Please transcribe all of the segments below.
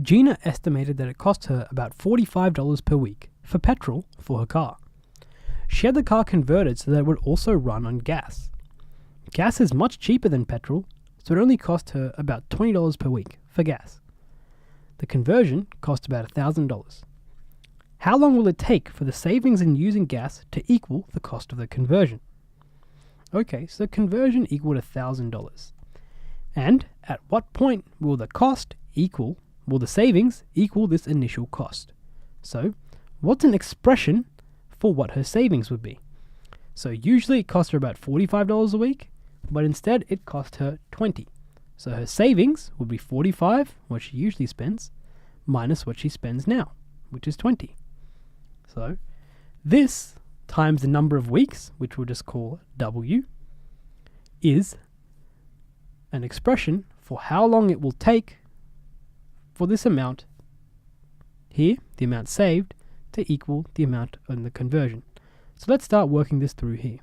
Gina estimated that it cost her about $45 per week for petrol for her car. She had the car converted so that it would also run on gas. Gas is much cheaper than petrol, so it only cost her about $20 per week for gas. The conversion cost about $1,000. How long will it take for the savings in using gas to equal the cost of the conversion? Okay, so conversion equaled $1,000. And at what point will the savings equal this initial cost? So, what's an expression for what her savings would be? So usually it cost her about $45 a week, but instead it cost her $20. So her savings would be $45, what she usually spends, minus what she spends now, which is $20. So this times the number of weeks, which we'll just call W, is an expression for how long it will take for this amount here, the amount saved, to equal the amount in the conversion. So let's start working this through here.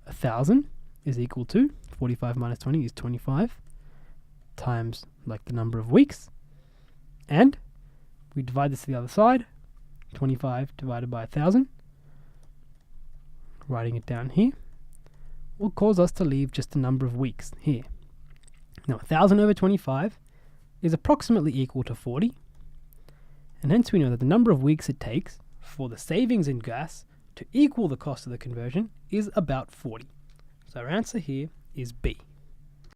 1,000 is equal to 45 minus 20 is 25 times like the number of weeks, and we divide this to the other side. 25 divided by 1,000, writing it down here, will cause us to leave just the number of weeks here. Now 1,000 over 25 is approximately equal to 40, and hence we know that the number of weeks it takes for the savings in gas to equal the cost of the conversion is about 40. So our answer here is B.